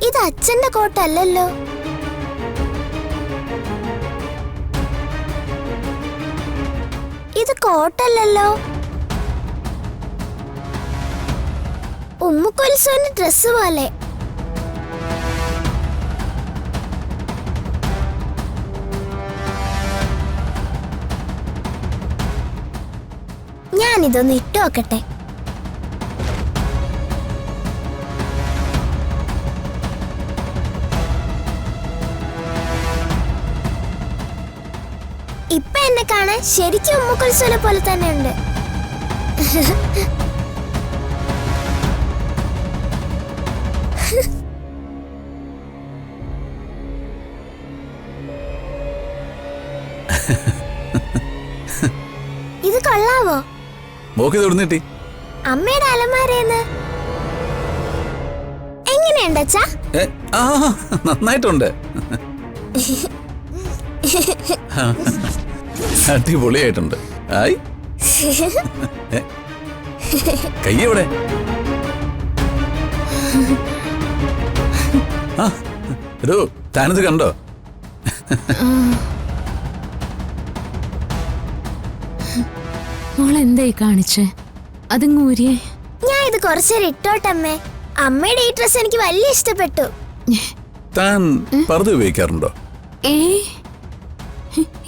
ഇത് അച്ഛന്റെ കോട്ടല്ലല്ലോ. ഇത് കോട്ടല്ലല്ലോ. ഉമ്മുക്കുൽസുവിന്റെ ഡ്രസ് പോലെ. ഞാനിതൊന്ന് ഇട്ടു നോക്കട്ടെ. ഇപ്പൊ എന്നെ കാണാൻ ശരിക്കും ഉമ്മുക്കുൽസുവിനെ പോലെ തന്നെ ഉണ്ട്. ഇത് കൊള്ളാവോ? അമ്മയുടെ അലമാരേന്ന്. എങ്ങനെയുണ്ട് അച്ഛാ? നന്നായിട്ടുണ്ട്. അടിപൊളിയായിട്ടുണ്ട്. കയ്യെവിടെ? എടോ, താനത് കണ്ടോ? മോളെന്തായി കാണിച്ചേ? അതങ്ങൂരിയേ. ഞാൻ ഇത് കുറച്ചേരം ഇട്ടോട്ടമ്മേ. അമ്മയുടെ ഈ ഡ്രസ് എനിക്ക് വലിയ ഇഷ്ടപ്പെട്ടു. താൻ പർദ്ദ ഉപയോഗിക്കാറുണ്ടോ?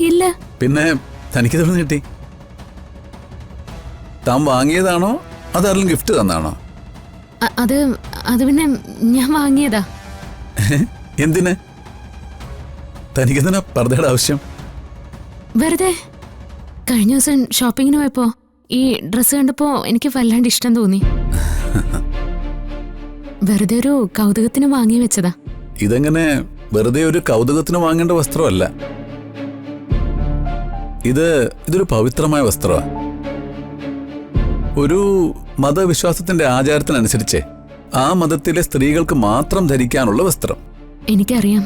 ഇല്ല. പിന്നെ തനിക്കിത് കിട്ടി? താൻ വാങ്ങിയതാണോ അതാരെങ്കിലും ഗിഫ്റ്റ് തന്നാണോ? അത് പിന്നെ ഞാൻ വാങ്ങിയതാ. എന്തിന്? തനിക്കെന്തിനാ പർദ്ദയുടെ ആവശ്യം? വെറുതെ കഴിഞ്ഞ ദിവസം ഷോപ്പിങ്ങിന് പോയപ്പോ ഈ ഡ്രസ്സ് കണ്ടപ്പോ എനിക്ക് വല്ലാണ്ട് ഇഷ്ടം തോന്നി. വെറുതെ ഒരു കൗതുകത്തിന് വാങ്ങി വെച്ചതാ. വെറുതെ ഒരു കൗതുകത്തിന് വാങ്ങേണ്ട വസ്ത്രമല്ല. ഇതൊരു പവിത്രമായ വസ്ത്രമാണ്. ഒരു മതവിശ്വാസത്തിന്റെ ആചാരത്തിനനുസരിച്ച് ആ മതത്തിലെ സ്ത്രീകൾക്ക് മാത്രം ധരിക്കാനുള്ള വസ്ത്രം. എനിക്കറിയാം.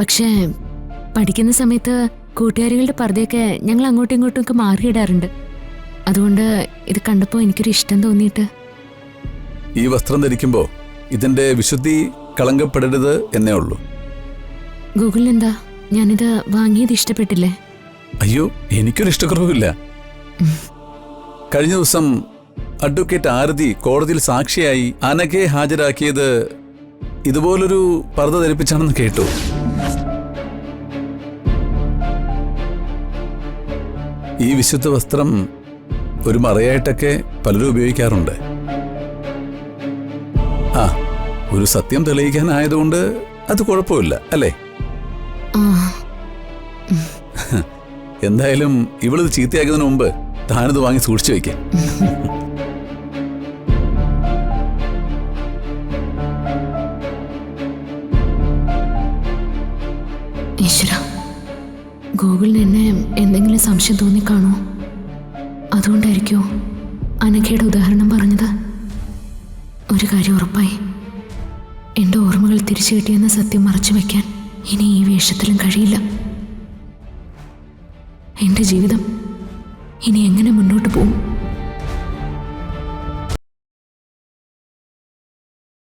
പക്ഷേ പഠിക്കുന്ന സമയത്ത് കൂട്ടുകാരികളുടെ പർദ്ദയൊക്കെ ഞങ്ങൾ അങ്ങോട്ടും ഇങ്ങോട്ടും ഒക്കെ മാറിയിടാറുണ്ട്. അതുകൊണ്ട് ഇത് കണ്ടപ്പോ എനിക്കൊരു ഇഷ്ടം തോന്നിയിട്ട്. ഈ വസ്ത്രം ധരിക്കുമ്പോ ഇതിന്റെ വിശുദ്ധി കളങ്കപ്പെടരുത് എന്നേ ഉള്ളൂ. ഗൂഗിളിൽ എന്താ ഞാനിത് വാങ്ങിയത് ഇഷ്ടപ്പെട്ടില്ലേ? അയ്യോ, എനിക്കൊരു ഇഷ്ടക്കുറവില്ല. കഴിഞ്ഞ ദിവസം അഡ്വക്കേറ്റ് ആരതി കോടതിയിൽ സാക്ഷിയായി അനഘയെ ഹാജരാക്കിയത് ഇതുപോലൊരു പർദ്ദ ധരിപ്പിച്ചാണെന്ന് കേട്ടു. ഈ വിശുദ്ധ വസ്ത്രം ഒരു മറയായിട്ടൊക്കെ പലരും ഉപയോഗിക്കാറുണ്ട്. ഒരു സത്യം തെളിയിക്കാനായതുകൊണ്ട് അത് കുഴപ്പമില്ല, അല്ലേ? എന്തായാലും ഇവളിത് ചീത്തയാക്കുന്നതിന് മുമ്പ് താനിത് വാങ്ങി സൂക്ഷിച്ചു വയ്ക്കാം. ഈശ്വര, ഗൂഗിളിന് എന്നെ എന്തെങ്കിലും സംശയം തോന്നിക്കാണോ? അതുകൊണ്ടായിരിക്കോ അനഘയുടെ ഉദാഹരണം പറഞ്ഞത്? ഒരു കാര്യം ഉറപ്പായി, എൻ്റെ ഓർമ്മകൾ തിരിച്ചു കിട്ടിയെന്ന സത്യം മറച്ചു വയ്ക്കാൻ ഇനി ഈ വേഷത്തിലും കഴിയില്ല. എൻ്റെ ജീവിതം ഇനി എങ്ങനെ മുന്നോട്ട് പോകും?